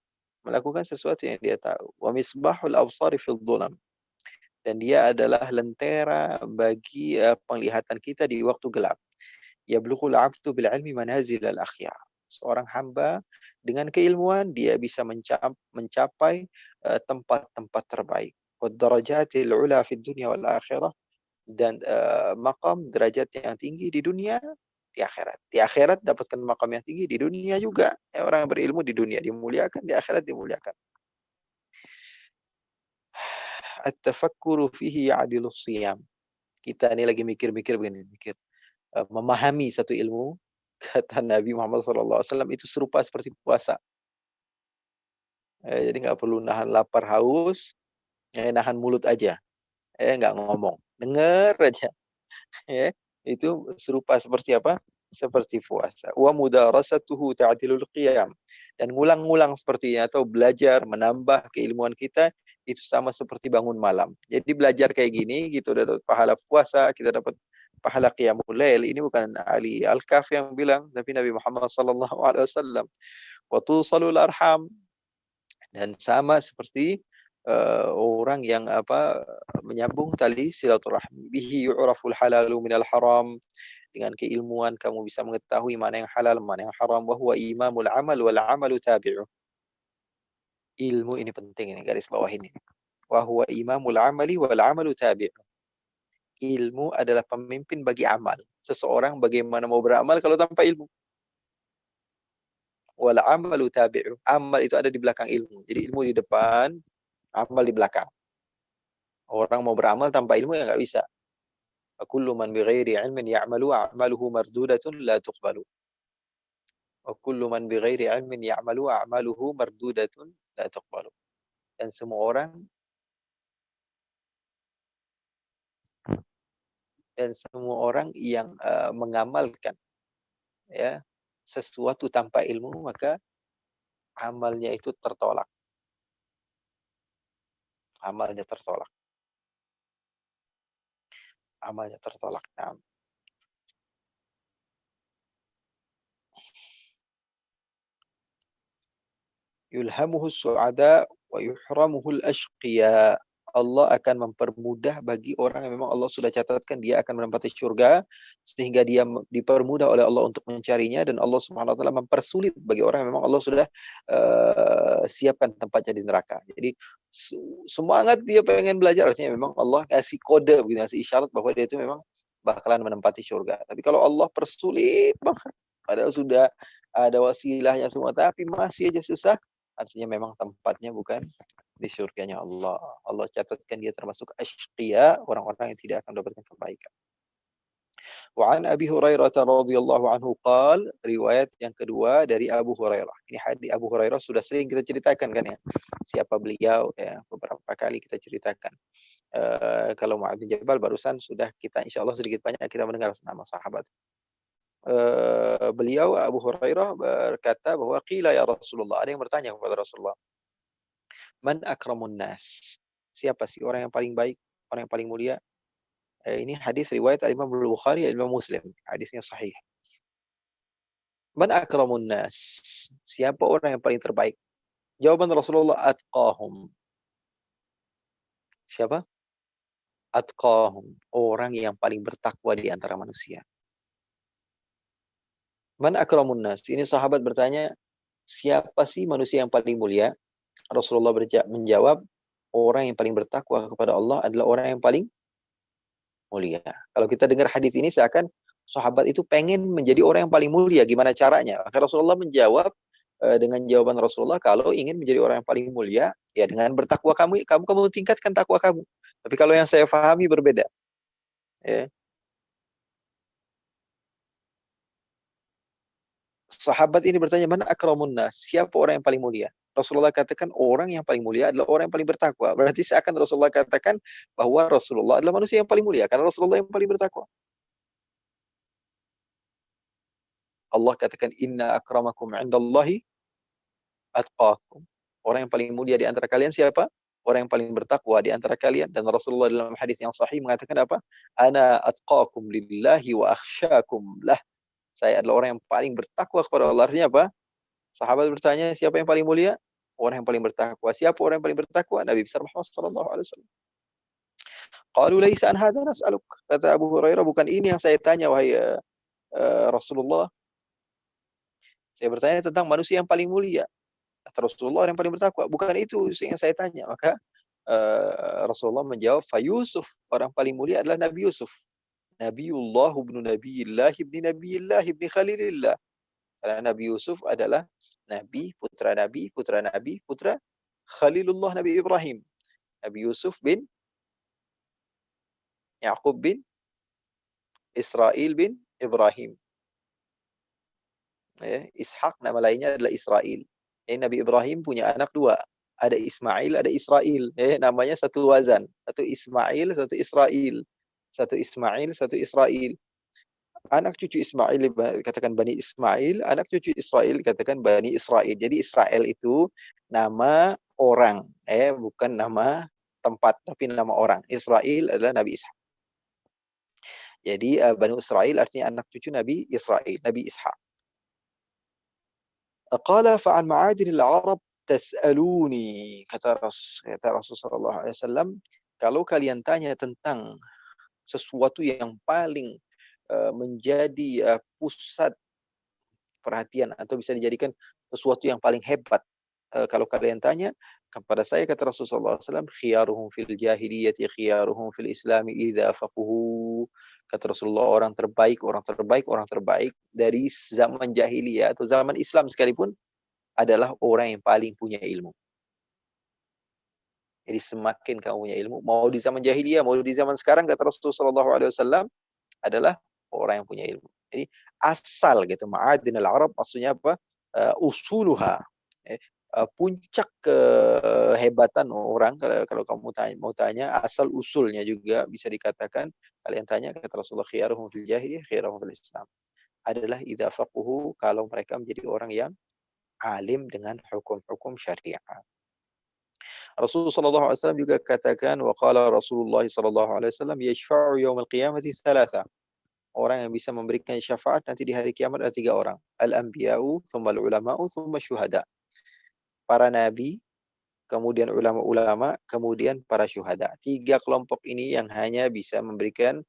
[SPEAKER 1] melakukan sesuatu yang dia tahu. Wa misbahul absari fil dhulam, dan dia adalah lentera bagi penglihatan kita di waktu gelap. Yablughul 'abdu bil 'ilmi manazil al akhyar. Seorang hamba dengan keilmuan dia bisa mencapai tempat-tempat terbaik. Wad darajatil 'ula fid dunya wal akhirah, dan maqam derajat yang tinggi di dunia, di akhirat. Di akhirat dapatkan maqam yang tinggi, di dunia juga. Orang yang berilmu di dunia dimuliakan, di akhirat dimuliakan. At-tafakkuru fihi ya'dilus shiyam. Kita ini lagi mikir-mikir begini, memahami satu ilmu, kata Nabi Muhammad SAW, itu serupa seperti puasa. Jadi nggak perlu nahan lapar haus, nahan mulut aja, nggak ngomong, denger aja. Ya, itu serupa seperti apa? Seperti puasa. Wa mudarasatuhu ta'dilul qiyam. Dan ngulang-ngulang sepertinya atau belajar menambah keilmuan kita itu sama seperti bangun malam. Jadi belajar kayak gini gitu udah dapat pahala puasa, kita dapat pahala qiyamul lail. Ini bukan Ali Al-Kaf yang bilang, tapi Nabi Muhammad sallallahu alaihi wasallam. Wa tusalul arham, dan sama seperti orang yang menyambung tali silaturahmi. Bihi yu'raful halalu minal haram, dengan keilmuan kamu bisa mengetahui mana yang halal, mana yang haram. Wa huwa imamul amal wal amalu tabi'uh. Ilmu ini penting, ini garis bawah ini. Wa huwa imamul amali wal amalu tabi'uh. Ilmu adalah pemimpin bagi amal. Seseorang bagaimana mau beramal kalau tanpa ilmu? Wal amalu tabi'uh. Amal itu ada di belakang ilmu. Jadi ilmu di depan, amal di belakang. Orang mau beramal tanpa ilmu ya nggak bisa. Kullu man bighairi ilmin ya'malu a'maluhu mardudatun la tuqbalu. Wa kullu man bighairi ilmin ya'malu a'maluhu mardudatun la tuqbalu. Dan semua orang yang mengamalkan ya sesuatu tanpa ilmu, maka amalnya itu tertolak. amalnya tertolak. Amalnya tertolak. Nah, yulhamuhu su'ada wa yuhramuhul ashqiya. Allah akan mempermudah bagi orang yang memang Allah sudah catatkan dia akan menempati surga, sehingga dia dipermudah oleh Allah untuk mencarinya, dan Allah Subhanahu wa taala mempersulit bagi orang yang memang Allah sudah siapkan tempatnya di neraka. Jadi semangat dia pengen belajar, artinya memang Allah kasih kode, kasih isyarat bahwa dia itu memang bakalan menempati surga. Tapi kalau Allah persulit banget, padahal sudah ada wasilahnya semua, tapi masih aja susah, artinya memang tempatnya bukan di surganya Allah. Allah catatkan dia termasuk asyqiya, orang-orang yang tidak akan mendapatkan kebaikan. Wa an Abi Hurairah radhiyallahu anhu qal, riwayat yang kedua dari Abu Hurairah. Ini hadis Abu Hurairah sudah sering kita ceritakan kan ya. Siapa beliau ya, beberapa kali kita ceritakan. Kalau Mu'adz bin Jabal barusan sudah kita insyaallah sedikit banyak kita mendengar nama sahabat. Beliau Abu Hurairah berkata bahwa qila ya Rasulullah, ada yang bertanya kepada Rasulullah, man akramun nas? Siapa sih orang yang paling baik, orang yang paling mulia? Ini hadis riwayat Imam Bukhari, Imam Muslim. Hadisnya sahih. Man akramun nas? Siapa orang yang paling terbaik? Jawaban Rasulullah, atqahum. Siapa? Atqahum. Orang yang paling bertakwa di antara manusia. Man akramun nas? Ini sahabat bertanya, siapa sih manusia yang paling mulia? Rasulullah menjawab, orang yang paling bertakwa kepada Allah adalah orang yang paling mulia. Kalau kita dengar hadis ini seakan sahabat itu pengen menjadi orang yang paling mulia, gimana caranya? Maka Rasulullah menjawab dengan jawaban Rasulullah, kalau ingin menjadi orang yang paling mulia, ya dengan bertakwa kamu tingkatkan takwa kamu. Tapi kalau yang saya pahami berbeda. Ya. Sahabat ini bertanya, mana akramun nas? Siapa orang yang paling mulia? Rasulullah katakan orang yang paling mulia adalah orang yang paling bertakwa. Berarti seakan Rasulullah katakan bahwa Rasulullah adalah manusia yang paling mulia karena Rasulullah yang paling bertakwa. Allah katakan inna akramakum indallahi atqakum. Orang yang paling mulia di antara kalian siapa? Orang yang paling bertakwa di antara kalian. Dan Rasulullah dalam hadis yang sahih mengatakan apa? Ana atqakum lillahi wa akhsyakum lah. Saya adalah orang yang paling bertakwa kepada Allah. Artinya apa? Sahabat bertanya, siapa yang paling mulia? Orang yang paling bertakwa. Siapa orang yang paling bertakwa? Nabi besar Muhammad sallallahu alaihi wasallam. Qalu laisa an hadza nas'aluk. Kata Abu Hurairah, bukan ini yang saya tanya wahai Rasulullah. Saya bertanya tentang manusia yang paling mulia. Kata Rasulullah yang paling bertakwa. Bukan itu yang saya tanya. Maka Rasulullah menjawab, fa Yusuf, orang paling mulia adalah Nabi Yusuf. Nabiullah ibnu Nabiyillah ibni Nabiyillah ibni Khalilillah. Karena Nabi Yusuf adalah Nabi, putra Nabi, putra Khalilullah Nabi Ibrahim. Nabi Yusuf bin Yaqub bin Israel bin Ibrahim. Ishak nama lainnya adalah Israel. Nabi Ibrahim punya anak dua. Ada Ismail, ada Israel. Namanya satu wazan. Satu Ismail, satu Israel. Satu Ismail, satu Israel. Anak cucu Ismail katakan Bani Ismail, anak cucu Israel katakan Bani Israel. Jadi Israel itu nama orang, bukan nama tempat, tapi nama orang. Israel adalah Nabi Ishak. Jadi Bani Israel artinya anak cucu Nabi Israel, Nabi Ishak. Qala fa'an ma'adinil Arab tas'aluni, kata Rasulullah sallallahu alaihi wasallam, kalau kalian tanya tentang sesuatu yang paling menjadi pusat perhatian atau bisa dijadikan sesuatu yang paling hebat, kalau kalian tanya kepada saya, kata Rasulullah SAW, khiyaruhum fil jahiliyati khiyaruhum fil islami idza faquhu. Kata Rasulullah, orang terbaik dari zaman jahiliyah atau zaman Islam sekalipun adalah orang yang paling punya ilmu. Jadi semakin kamu punya ilmu, mau di zaman jahiliyah, mau di zaman sekarang, kata Rasulullah SAW, adalah orang yang punya ilmu. Jadi asal gitu, ma'adinal Arab maksudnya apa? Usuluha. Puncak kehebatan orang, kalau kamu mau tanya asal usulnya juga bisa dikatakan, kalian tanya, kata Rasulullah, khiyaruhum fil jahiliyah khiyaruhum fil Islam. Adalah idza faquhu, kalau mereka menjadi orang yang alim dengan hukum-hukum syariat. Rasulullah sallallahu alaihi wasallam juga katakan, wa qala Rasulullah sallallahu alaihi wasallam yashfa'u yaumil qiyamati thalatha. Orang yang bisa memberikan syafaat nanti di hari kiamat ada 3 orang. Al-anbiya'u, tsumma al-ulama'u, tsumma syuhada. Para nabi, kemudian ulama-ulama, kemudian para syuhada. 3 kelompok ini yang hanya bisa memberikan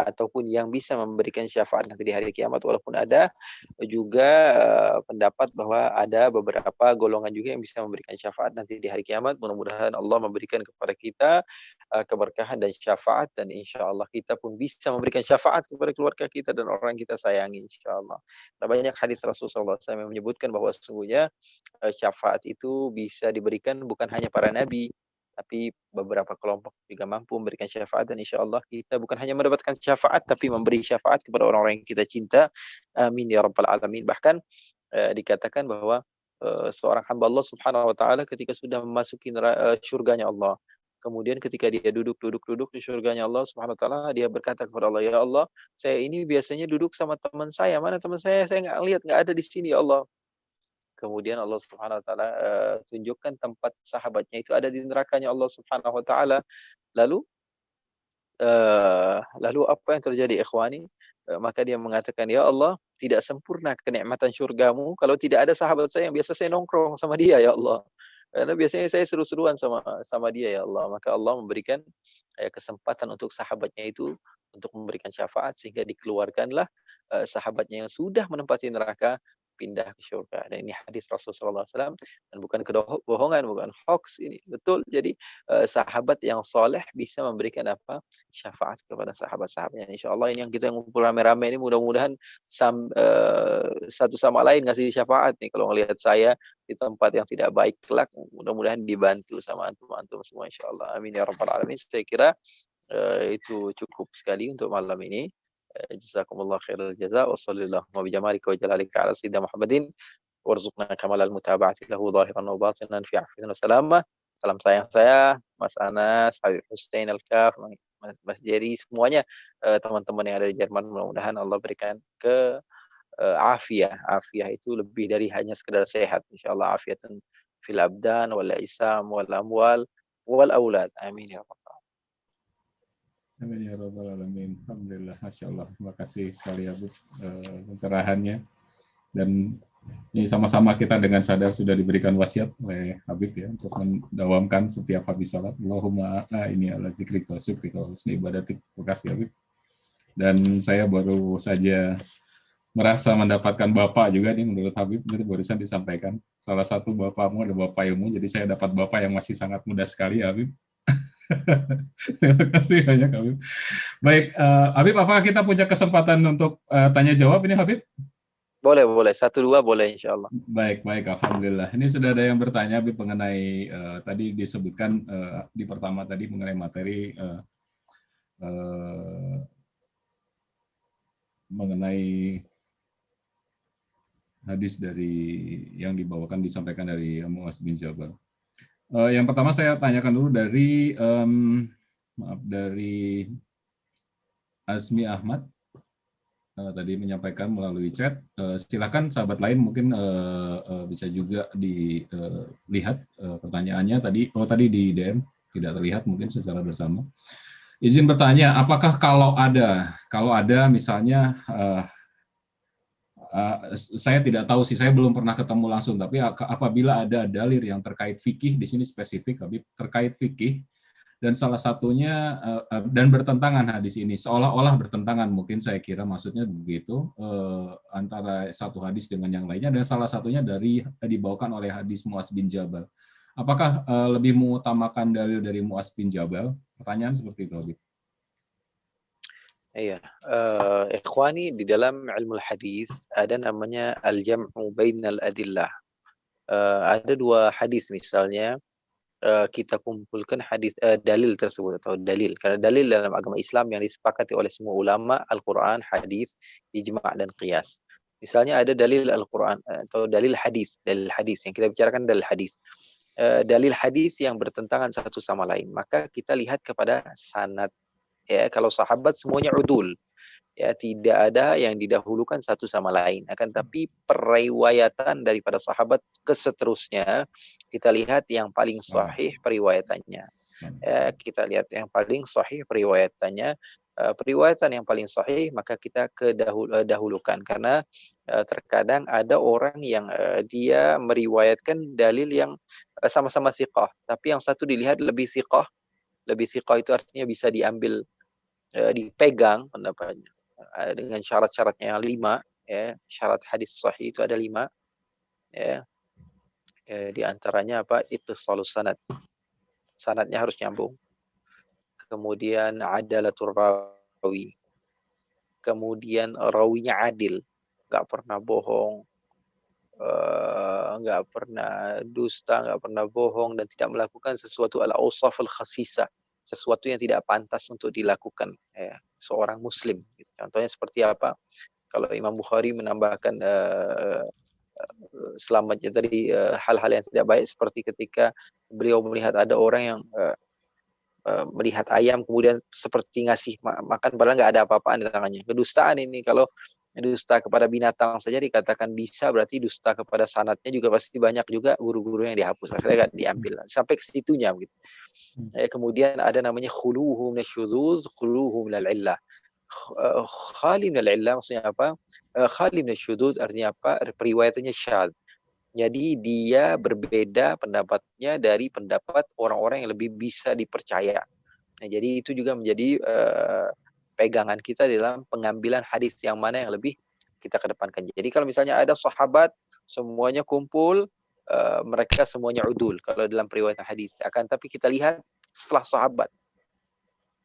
[SPEAKER 1] ataupun yang bisa memberikan syafaat nanti di hari kiamat, walaupun ada juga pendapat bahwa ada beberapa golongan juga yang bisa memberikan syafaat nanti di hari kiamat. Mudah-mudahan Allah memberikan kepada kita keberkahan dan syafaat, dan insya Allah kita pun bisa memberikan syafaat kepada keluarga kita dan orang yang kita sayangi insya Allah. Nah, banyak hadis Rasulullah SAW yang menyebutkan bahwa sesungguhnya syafaat itu bisa diberikan bukan hanya para nabi, tapi beberapa kelompok juga mampu memberikan syafaat, dan insya Allah kita bukan hanya mendapatkan syafaat tapi memberi syafaat kepada orang-orang yang kita cinta. Amin ya rabbal alamin. Bahkan dikatakan bahwa seorang hamba Allah Subhanahu wa taala ketika sudah memasuki surganya Allah, kemudian ketika dia duduk di surganya Allah Subhanahu wa taala, dia berkata kepada Allah, "Ya Allah, saya ini biasanya duduk sama teman saya. Mana teman saya? Saya nggak lihat, nggak ada di sini ya Allah." Kemudian Allah Subhanahu wa taala tunjukkan tempat sahabatnya itu ada di nerakanya Allah Subhanahu wa taala. Lalu lalu apa yang terjadi ikhwani? Maka dia mengatakan, "Ya Allah, tidak sempurna kenikmatan syurgamu kalau tidak ada sahabat saya yang biasa saya nongkrong sama dia ya Allah. Karena biasanya saya seru-seruan sama sama dia ya Allah." Maka Allah memberikan kesempatan untuk sahabatnya itu untuk memberikan syafaat sehingga dikeluarkanlah sahabatnya yang sudah menempati neraka pindah ke surga. Dan ini hadis Rasulullah SAW dan bukan kebohongan, bukan hoax ini. Betul. Jadi sahabat yang soleh bisa memberikan apa? Syafaat kepada sahabat-sahabatnya. Insya Allah ini yang kita ngumpul rame-rame ini mudah-mudahan satu sama lain ngasih syafaat nih. Kalau ngelihat saya di tempat yang tidak baik kelak, mudah-mudahan dibantu sama antum-antum semua insya Allah. Amin ya rabbal alamin. Saya kira itu cukup sekali untuk malam ini. Jazakumullah khairal jaza wa sallallahu wa bijamalika wa jalalika ala sayyidina Muhammadin warzuqna kamalal mutaba'ati lahu zahiran wa batinan fi afiyatin wa salamah. Salam sayang saya, Mas Anas, Habib Hussein Al-Kaf, Mas Jerry, semuanya teman-teman yang ada di Jerman, mudah-mudahan Allah berikan ke afiah. Afiah itu lebih dari hanya sekedar sehat. Insyaallah afiatun fil abdan wal isam wal amwal wal aulad. Amin ya rabbal.
[SPEAKER 2] Amin ya rabbal alamin. Alhamdulillah, masya Allah. Terima kasih sekali ya Bu pencerahannya. Dan ini sama-sama kita dengan sadar sudah diberikan wasiat oleh Habib ya untuk mendawamkan setiap habis salat. Allahumma ini ala zikrika wa syukrika wa husni ibadatik. Terima kasih Habib. Dan saya baru saja merasa mendapatkan bapak juga nih menurut Habib, itu barusan disampaikan. Salah satu bapakmu ada bapak ilmu, jadi saya dapat bapak yang masih sangat muda sekali Habib. Terima kasih banyak Habib. Baik, Habib, apakah kita punya kesempatan untuk tanya jawab ini Habib?
[SPEAKER 1] Boleh, 1-2 boleh insya Allah.
[SPEAKER 2] Baik, alhamdulillah. Ini sudah ada yang bertanya Habib mengenai tadi disebutkan di pertama tadi mengenai materi mengenai hadis dari yang dibawakan disampaikan dari Muaz bin Jabal. Yang pertama saya tanyakan dulu dari dari Azmi Ahmad tadi menyampaikan melalui chat. Silakan sahabat lain mungkin bisa juga dilihat pertanyaannya tadi. Oh tadi di DM tidak terlihat mungkin secara bersama. Izin bertanya, apakah kalau ada misalnya saya tidak tahu sih, saya belum pernah ketemu langsung, tapi apabila ada dalil yang terkait fikih, di sini spesifik, terkait fikih, dan salah satunya, dan bertentangan hadis ini, seolah-olah bertentangan, mungkin saya kira maksudnya begitu, antara satu hadis dengan yang lainnya, dan salah satunya dibawakan oleh hadis Muaz bin Jabal. Apakah lebih mengutamakan dalil dari Muaz bin Jabal? Pertanyaan seperti itu, Habib.
[SPEAKER 1] Iya, ikhwani di dalam ilmu hadis ada namanya al-jam'u bainal adillah. Ada 2 hadis misalnya kita kumpulkan hadis dalil tersebut atau dalil. Karena dalil dalam agama Islam yang disepakati oleh semua ulama Al-Qur'an, hadis, ijma' dan qiyas. Misalnya ada dalil Al-Qur'an atau dalil hadis yang kita bicarakan dalil hadis. Dalil hadis yang bertentangan satu sama lain, maka kita lihat kepada sanad. Ya, kalau sahabat semuanya udul. Ya, tidak ada yang didahulukan satu sama lain. Akan tapi periwayatan daripada sahabat ke seterusnya, kita lihat yang paling
[SPEAKER 2] Sama.
[SPEAKER 1] sahih periwayatannya.
[SPEAKER 2] Sama.
[SPEAKER 1] Ya, kita lihat yang paling sahih periwayatannya. Periwayatan yang paling sahih maka kita dahulukan, karena terkadang ada orang yang dia meriwayatkan dalil yang sama-sama thiqah, tapi yang satu dilihat lebih thiqah. Lebih thiqah itu artinya bisa diambil, dipegang pendapatnya dengan syarat-syaratnya yang 5, ya. Syarat hadis sahih itu ada 5, ya. Di antaranya apa? Ittisalus sanad. Sanadnya harus nyambung. Kemudian adalatur rawi. Kemudian rawinya adil, nggak pernah bohong, nggak pernah dusta, nggak pernah bohong, dan tidak melakukan sesuatu al-awsaf al-khasisah, sesuatu yang tidak pantas untuk dilakukan, ya, seorang muslim. Contohnya seperti apa? Kalau Imam Bukhari menambahkan selamatnya dari hal-hal yang tidak baik, seperti ketika beliau melihat ada orang yang melihat ayam kemudian seperti ngasih makan padahal nggak ada apa-apaan di tangannya. Kedustaan ini. Kalau dusta kepada binatang saja dikatakan bisa, berarti dusta kepada sanatnya juga pasti banyak juga guru-guru yang dihapus, akhirnya nggak diambil sampai ke situnya begitu. Kemudian ada namanya khuluhu minasyuzuz, khuluhu minal illah. Khali minal illah maksudnya apa? Khali minasyuzuz artinya apa? Periwayatannya syadz. Jadi dia berbeda pendapatnya dari pendapat orang-orang yang lebih bisa dipercaya. Nah, jadi itu juga menjadi pegangan kita dalam pengambilan hadis yang mana yang lebih kita kedepankan. Jadi kalau misalnya ada sahabat semuanya kumpul, mereka semuanya udul kalau dalam periwayatan hadis. Akan tapi kita lihat setelah sahabat,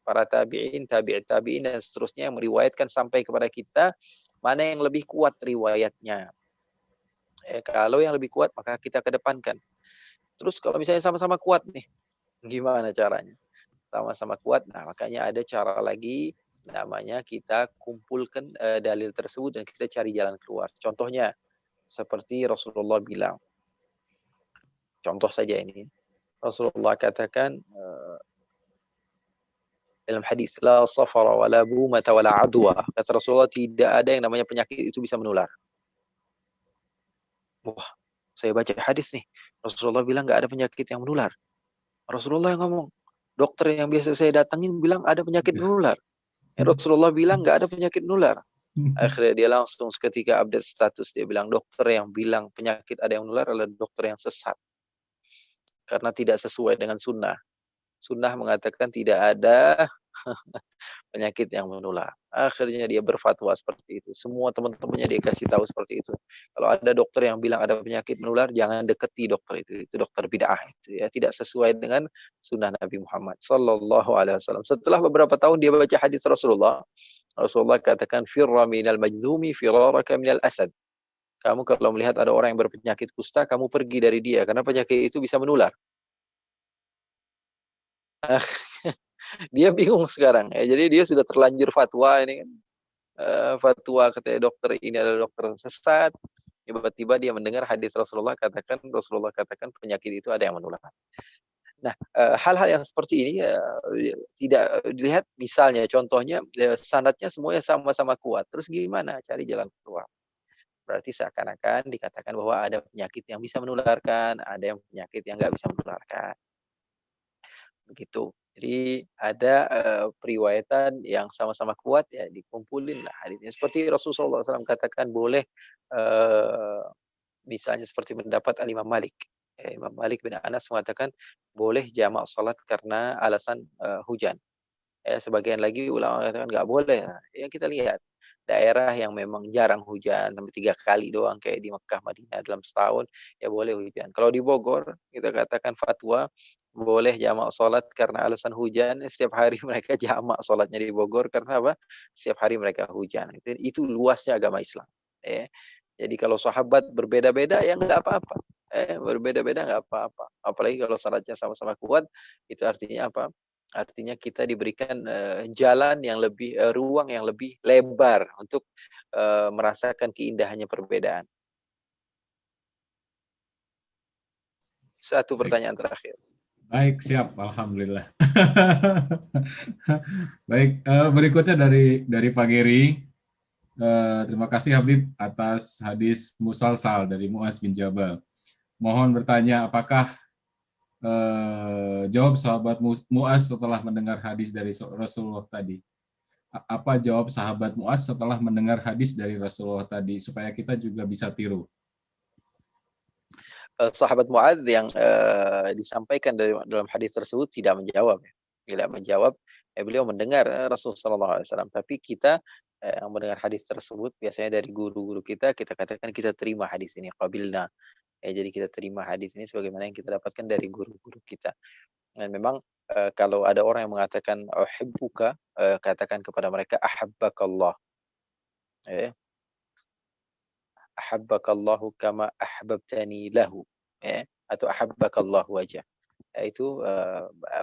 [SPEAKER 1] para tabi'in, tabi'in dan seterusnya yang meriwayatkan sampai kepada kita, mana yang lebih kuat riwayatnya. Kalau yang lebih kuat maka kita kedepankan. Terus kalau misalnya sama-sama kuat nih, gimana caranya? Sama-sama kuat. Nah, makanya ada cara lagi, namanya kita kumpulkan dalil tersebut dan kita cari jalan keluar. Contohnya seperti Rasulullah bilang. Contoh saja ini. Rasulullah katakan dalam hadis, la safara wala bumata wala adwa. Kata Rasulullah, tidak ada yang namanya penyakit itu bisa menular. Wah, saya baca hadis nih. Rasulullah bilang nggak ada penyakit yang menular. Rasulullah yang ngomong. Dokter yang biasa saya datangin bilang ada penyakit menular. Rasulullah bilang nggak ada penyakit menular. Akhirnya dia langsung seketika update status. Dia bilang dokter yang bilang penyakit ada yang menular adalah dokter yang sesat. Karena tidak sesuai dengan sunnah. Sunnah mengatakan tidak ada penyakit yang menular. Akhirnya dia berfatwa seperti itu. Semua teman-temannya dia kasih tahu seperti itu. Kalau ada dokter yang bilang ada penyakit menular, jangan deketi dokter itu. Itu dokter bid'ah itu, ya, tidak sesuai dengan sunnah Nabi Muhammad sallallahu alaihi wasallam. Setelah beberapa tahun dia baca hadis Rasulullah, Rasulullah katakan firra minal majzumi firaraka minal asad. Kamu kalau melihat ada orang yang berpenyakit kusta, kamu pergi dari dia karena penyakit itu bisa menular. Dia bingung sekarang, ya. Jadi dia sudah terlanjur fatwa ini kan. Fatwa katanya dokter ini adalah dokter sesat. Tiba-tiba dia mendengar hadis Rasulullah katakan penyakit itu ada yang menular. Nah, hal-hal yang seperti ini tidak dilihat, misalnya contohnya sanadnya semuanya sama-sama kuat. Terus gimana cari jalan keluar? Berarti seakan-akan dikatakan bahwa ada penyakit yang bisa menularkan, ada yang penyakit yang nggak bisa menularkan. Begitu. Jadi ada periwayatan yang sama-sama kuat, ya dikumpulin lah hadisnya. Seperti Rasulullah SAW katakan boleh, misalnya seperti pendapat Al-Imam Malik. Imam Malik bin Anas mengatakan boleh jamak salat karena alasan hujan. Sebagian lagi ulama mengatakan nggak boleh. Nah, ya kita lihat daerah yang memang jarang hujan sampai 3 kali doang kayak di Mekah, Madinah dalam setahun, ya boleh hujan. Kalau di Bogor kita katakan fatwa boleh jamak salat karena alasan hujan. Setiap hari mereka jamak salatnya di Bogor karena apa? Setiap hari mereka hujan. Itu luasnya agama Islam. Jadi kalau sahabat berbeda-beda ya nggak apa-apa. Berbeda-beda nggak apa-apa. Apalagi kalau salatnya sama-sama kuat, itu artinya apa? Artinya kita diberikan jalan yang lebih, ruang yang lebih lebar untuk merasakan keindahannya perbedaan. Satu
[SPEAKER 2] Baik.
[SPEAKER 1] pertanyaan terakhir.
[SPEAKER 2] Baik, siap. Alhamdulillah. Baik, berikutnya dari Pak Geri. Terima kasih Habib atas hadis musalsal dari Muaz bin Jabal. Mohon bertanya, apakah jawab sahabat Muaz setelah mendengar hadis dari Rasulullah tadi? Apa jawab sahabat Muaz setelah mendengar hadis dari Rasulullah tadi, supaya kita juga bisa tiru?
[SPEAKER 1] Sahabat Muadz yang disampaikan dalam hadis tersebut tidak menjawab, ya. Tidak menjawab. Beliau mendengar Rasulullah SAW. Tapi kita yang mendengar hadis tersebut biasanya dari guru-guru kita, kita katakan kita terima hadis ini, qabilna. Jadi kita terima hadis ini sebagaimana yang kita dapatkan dari guru-guru kita. Dan memang kalau ada orang yang mengatakan uhibbuka, katakan kepada mereka ahabbakallah. Ya, ahabbakallahu kama ahbabtani lahu. Ya, atau ahabbakallahu aja. Itu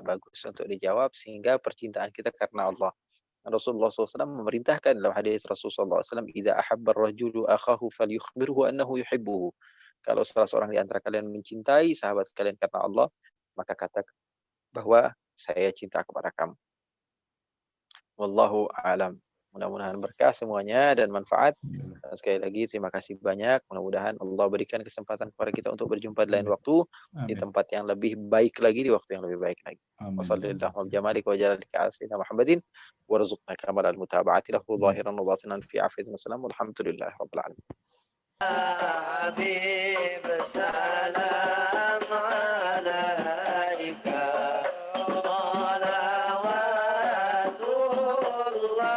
[SPEAKER 1] bagus untuk dijawab sehingga percintaan kita karena Allah. Rasulullah SAW memerintahkan dalam hadis Rasulullah SAW, "Idza ahabba ar-rajulu akhahu falyukhbirhu annahu yuhibbuhu." Kalau salah seorang di antara kalian mencintai sahabat kalian karena Allah, maka katakan bahwa saya cinta kepada kamu. Wallahu a'lam. Mudah-mudahan berkah semuanya dan manfaat. Sekali lagi terima kasih banyak. Mudah-mudahan Allah berikan kesempatan kepada kita untuk berjumpa di lain waktu di
[SPEAKER 2] Amin.
[SPEAKER 1] tempat yang lebih baik lagi, di waktu yang lebih baik lagi.
[SPEAKER 2] Amin.
[SPEAKER 1] Wassalamualaikum warahmatullahi wabarakatuh. Muhammadin warzuqna kamal al-mutaba'ati lahu zahiran wa batinan fi afiyatin wassalam. Walhamdulillahi rabbil alamin. Habib salam alaika salawatullah